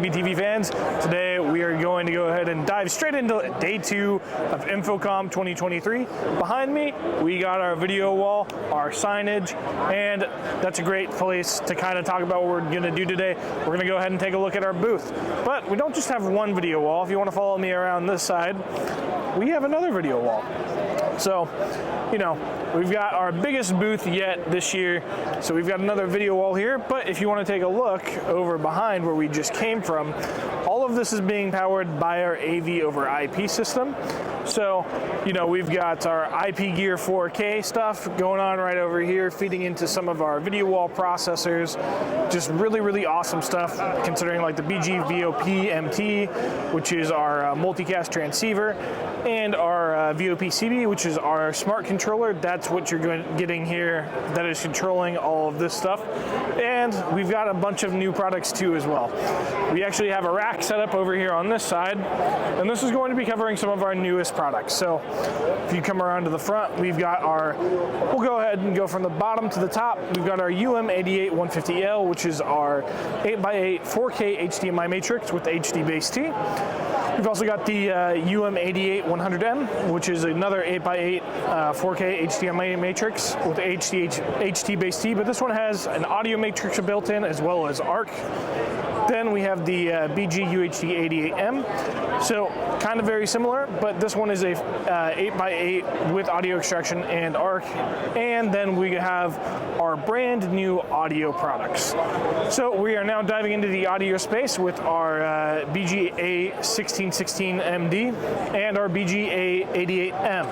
TV fans? Today we are going to go ahead and dive straight into day 2 of InfoComm 2023. Behind me, we got our video wall, our signage, and that's a great place to kind of talk about what we're going to do today. We're going to go ahead and take a look at our booth. But we don't just have one video wall. If you want to follow me around this side, we have another video wall. So, you know, we've got our biggest booth yet this year, so we've got another video wall here, but if you want to take a look over behind where we just came from, all of this is being powered by our AV over IP system. So, you know, we've got our InfoGear 4K stuff going on right over here, feeding into some of our video wall processors. Just really, really awesome stuff, considering like the BZBGEAR MT, which is our multicast transceiver, and our VOP-CB, which is our smart controller. That's what you're getting here that is controlling all of this stuff. And we've got a bunch of new products too as well. We actually have a rack set up over here on this side, and this is going to be covering some of our newest products. So if you come around to the front, we've got our, we'll go ahead and go from the bottom to the top. We've got our UM88-150L, which is our 8x8 4K HDMI matrix with HD-Base-T. We've also got the UM88-100M, which is another 8x8 4K HDMI matrix with HD-Base-T, but this one has an audio matrix built in as well as ARC. Then we have the BZBGEAR 88M, so kind of very similar, but this one is a 8x8 with audio extraction and ARC. And then we have our brand new audio products. So we are now diving into the audio space with our BGA1616MD and our BGA88M.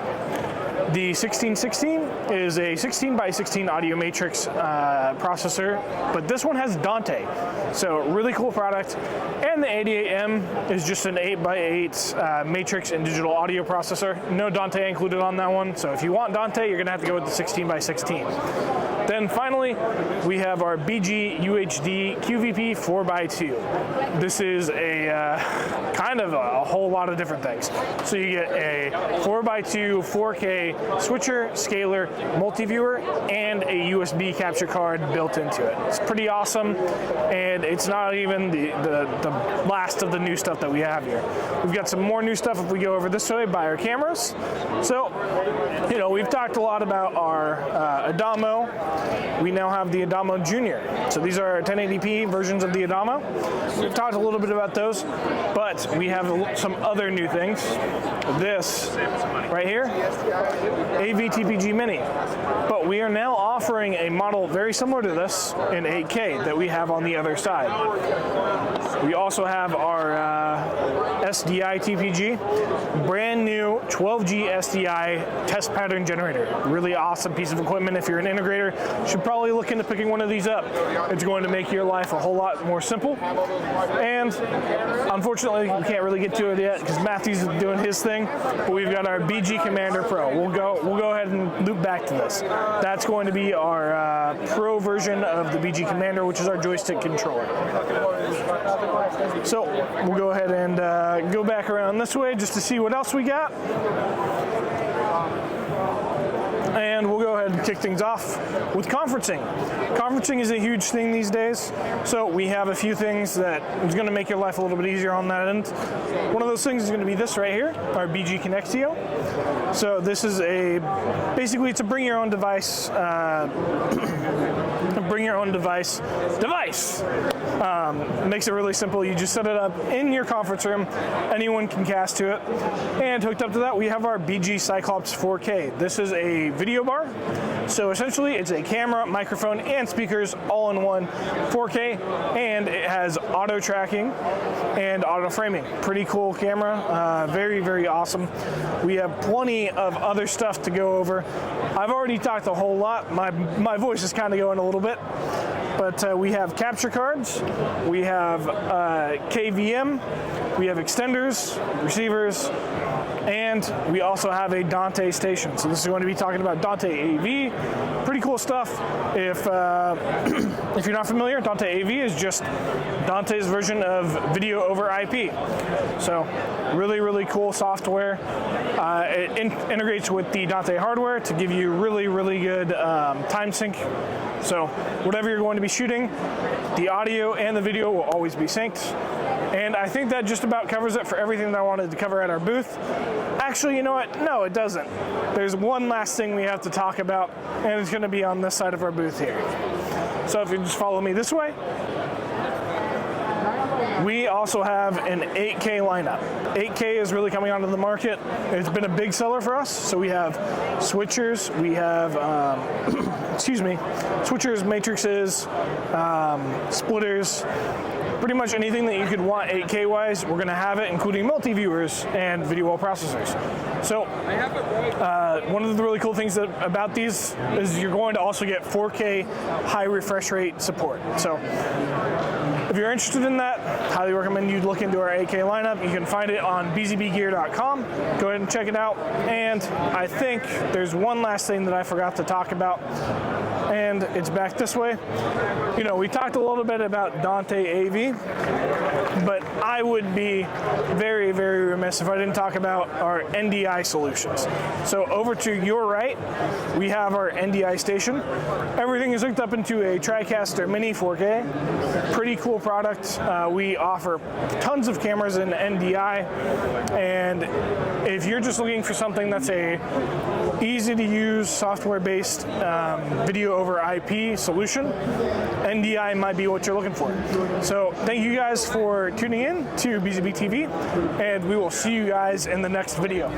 The 1616 is a 16x16 audio matrix processor, but this one has Dante, so really cool product. And the 88M is just an 8x8 matrix and digital audio processor. No Dante included on that one, so if you want Dante, you're gonna have to go with the 16x16. Then finally, we have our BG-UHD QVP 4x2. This is a kind of a whole lot of different things. So you get a 4x2 4K switcher, scaler, multi-viewer, and a USB capture card built into it. It's pretty awesome, and it's not even the last of the new stuff that we have here. We've got some more new stuff if we go over this way by our cameras. So, you know, we've talked a lot about our Adamo. We now have the Adamo Junior. So these are our 1080p versions of the Adamo. We've talked a little bit about those, but we have some other new things. This right here, AV-TPG Mini. But we are now offering a model very similar to this in 8K that we have on the other side. We also have our SDI TPG, brand new 12G SDI test pattern generator. Really awesome piece of equipment. If you're an integrator, you should probably look into picking one of these up. It's going to make your life a whole lot more simple. And unfortunately, we can't really get to it yet because Matthew's doing his thing. But we've got our BG Commander Pro. We'll go ahead and loop back to this. That's going to be our Pro version of the BG Commander, which is our joystick controller. So we'll go ahead and go back around this way just to see what else we got. And we'll go ahead and kick things off with conferencing. Conferencing is a huge thing these days, so we have a few things that is going to make your life a little bit easier on that end. One of those things is going to be this right here, our BG Connectio. So this is basically it's a bring your own device, makes it really simple. You just set it up in your conference room. Anyone can cast to it. And hooked up to that, we have our BG Cyclops 4K. This is a video bar. So essentially, it's a camera, microphone, and speakers all in one 4K, and it has auto tracking and auto framing. Pretty cool camera. Very, very awesome. We have plenty of other stuff to go over. I've already talked a whole lot. My voice is kind of going a little bit. But we have capture cards, we have KVM, we have extenders, receivers, and we also have a Dante station. So this is going to be talking about Dante AV. Pretty cool stuff. If you're not familiar, Dante AV is just Dante's version of video over IP. So really, really cool software. It integrates with the Dante hardware to give you really, really good time sync. So whatever you're going to be shooting, the audio and the video will always be synced. And I think that just about covers it for everything that I wanted to cover at our booth. Actually, you know what? No, it doesn't. There's one last thing we have to talk about, and it's going to be on this side of our booth here. So if you just follow me this way, we also have an 8K lineup. 8K is really coming onto the market. It's been a big seller for us. So we have switchers, we have, switchers, matrices, splitters, pretty much anything that you could want 8K wise, we're gonna have it, including multi-viewers and video wall processors. So one of the really cool things about these is you're going to also get 4K high refresh rate support. So if you're interested in that, highly recommend you look into our 8K lineup. You can find it on BZBGEAR.com. Go ahead and check it out. And I think there's one last thing that I forgot to talk about, and it's back this way. You know, we talked a little bit about Dante AV, but I would be very, very remiss if I didn't talk about our NDI solutions. So over to your right, we have our NDI station. Everything is hooked up into a TriCaster Mini 4K. Pretty cool product. We offer tons of cameras in NDI, and if you're just looking for something that's a easy to use software-based video over IP solution, NDI might be what you're looking for. So thank you guys for tuning in to BZB TV, and we will see you guys in the next video.